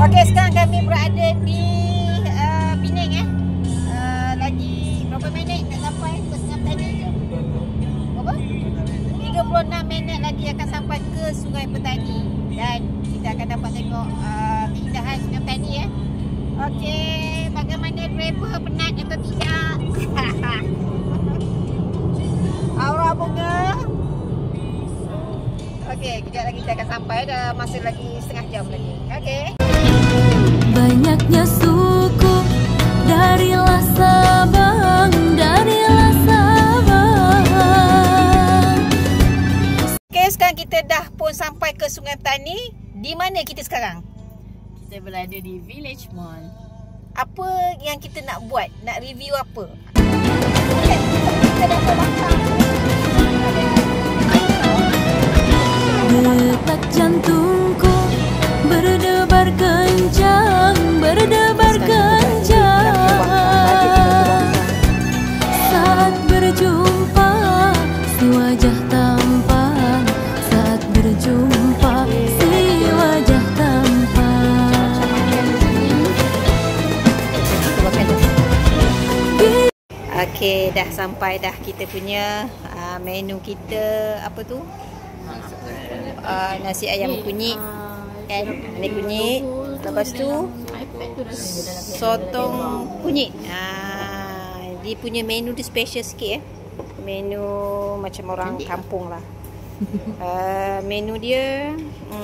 Okey, sekarang kami berada di Pening lagi berapa minit nak sampai ke Sungai Petani je? Berapa? 36 minit lagi akan sampai ke Sungai Petani. Dan kita akan dapat tengok keindahan Sungai Petani ya. Okey, bagaimana driver, penat atau tidak? Aura bunga. Okey, kejap lagi kita akan sampai. Dah masa lagi setengah jam lagi. Okey. Banyaknya suku darilah Sabang, darilah Sabang. Okey, sekarang kita dah pun sampai ke Sungai Petani. Di mana kita sekarang? Kita berada di Village Mall. Apa yang kita nak buat? Nak review apa? Kita dah terbakar. Detak jantungku berdebar kencang, berdebar kencang. Saat berjumpa si wajah tampan, saat berjumpa si wajah tampan. Okey, dah sampai dah kita punya menu kita. Apa tu? Nasi ayam kunyit kan, ini kunyit, lepas tu sotong kunyit. Dia punya menu dia special sikit menu macam orang kampung lah. Menu dia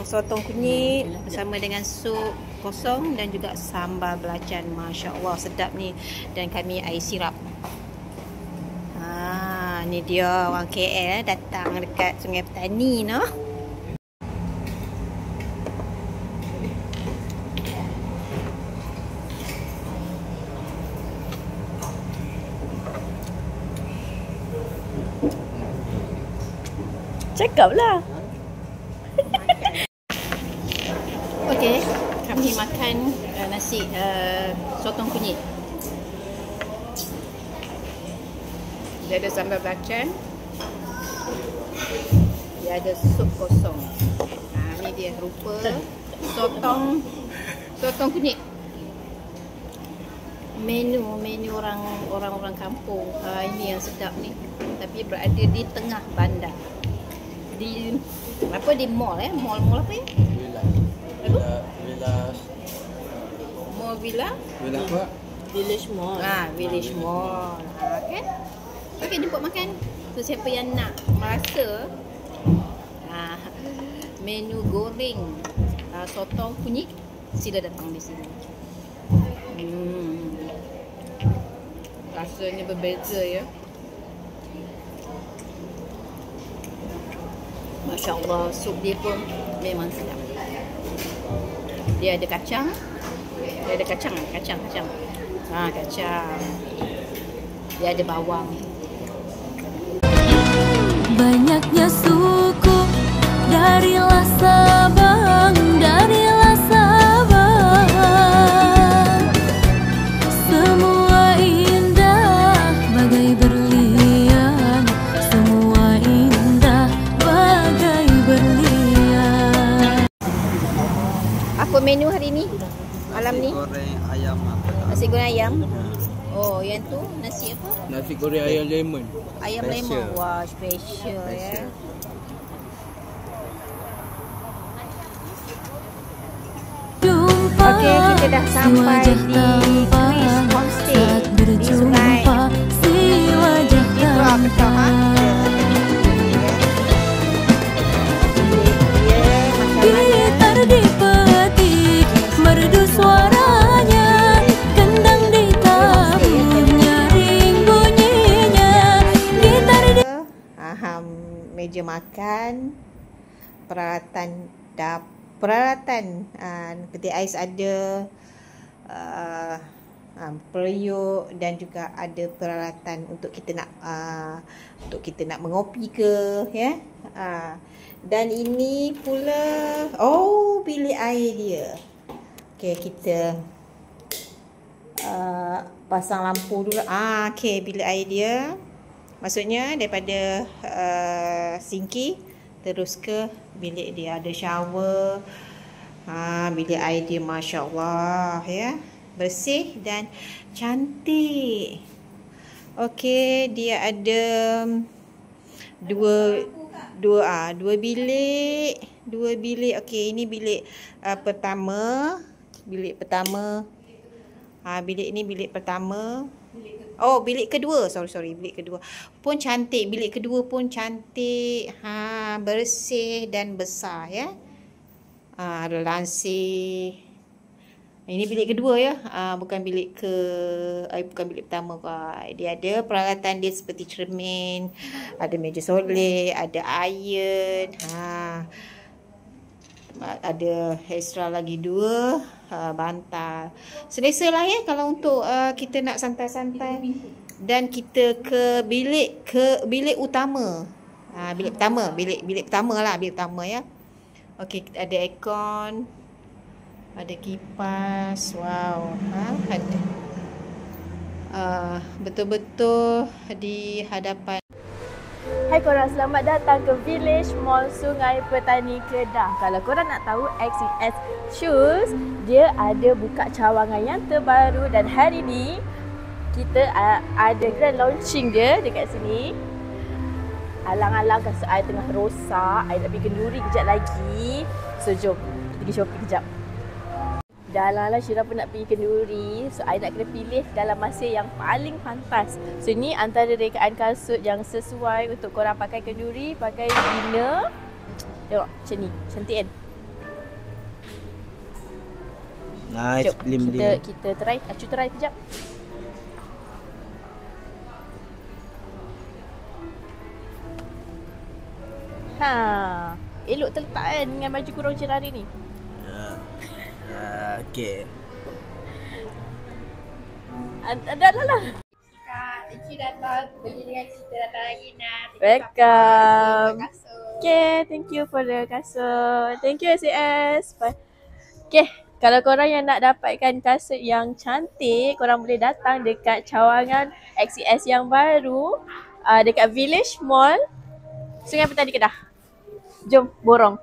sotong kunyit bersama dengan sup kosong dan juga sambal belacan. Masya Allah sedap ni. Dan kami air sirap. Ni dia orang KL datang dekat Sungai Petani noh. Cakaplah. Okey, kami makan nasi sotong kunyit. Dia ada sambal belacan. Dia ada sup kosong. Ni dia rupa sotong kunyit. Menu orang kampung. Ini yang sedap ni. Tapi berada di tengah bandar. Di apa, di mall mall apa ya? Villa apa? Village Mall. Village Mall. Kan? Okey, jemput makan. So siapa yang nak merasa menu goreng sotong kunyit, sila datang di sini. Rasanya berbeza ya. Masya Allah, sup dia pun memang sedap. Dia ada kacang. Dia ada kacang. Kacang. Dia ada bawang. Banyaknya suku darilah Sabang, darilah Sabang. Semua indah bagai berlian, semua indah bagai berlian. Apa menu hari ni? Malam ni? Nasi goreng ayam. Oh, yang tu nasi apa? Nasi goreng ayam lemon. Ayam lemon. Wah, special ya. Okey, kita dah sampai di Chris Homestay di Sungai Petani. Gitar dipetik, merdu suaranya, kendang ditabur, nyaring bunyinya. Gitar di meja makan, peralatan peti ais ada, periuk dan juga ada peralatan untuk kita nak mengopi ke ya. Dan ini pula bilik air dia. Okey, kita pasang lampu dulu. Okey, bilik air dia. Maksudnya daripada sinki terus ke bilik dia. Ada shower, Bilik idea Masya Allah ya. Bersih dan cantik. Okey, dia ada dua bilik. Okey, ini bilik pertama. Bilik pertama. Bilik ini bilik pertama. Oh, bilik kedua. Sorry, bilik kedua pun cantik. Bilik kedua pun cantik. Bersih dan besar ya. Ada lansir. Ini bilik kedua ya. Bukan bilik pertama. Dia ada peralatan dia seperti cermin, ada meja soleh, ada iron. Ada extra lagi 2 bantal. Selesa lah ya kalau untuk kita nak santai-santai. Dan kita ke bilik utama. Bilik pertama ya. Okey, ada aircon, ada kipas. Wow, ada betul-betul di hadapan. Hai korang, selamat datang ke Village Mall Sungai Petani Kedah. Kalau korang nak tahu XCS Shoes, dia ada buka cawangan yang terbaru dan hari ni kita ada grand launching dia dekat sini. Alang-alang kasut I tengah rosak, I nak pergi kenduri kejap lagi. So jom, kita pergi shopping kejap. Dah lah Syirah pun nak pergi kenduri. So I nak kena pilih dalam masa yang paling pantas. So ni antara rekaan kasut yang sesuai untuk korang pakai kenduri, pakai dinner. Tengok macam ni, cantik kan? Nice, jom, kita try, Acu try kejap. Elok terletak kan dengan baju kurung cerah hari ni. Okay. Dah lah. Cik datang, pergi dengan kita datang lagi nak. Welcome. Okay, thank you for the kasut. Thank you SAS. Bye. Okay, kalau korang yang nak dapatkan kasut yang cantik, korang boleh datang dekat cawangan XCS yang baru dekat Village Mall Sungai Petani Kedah. Jom borong.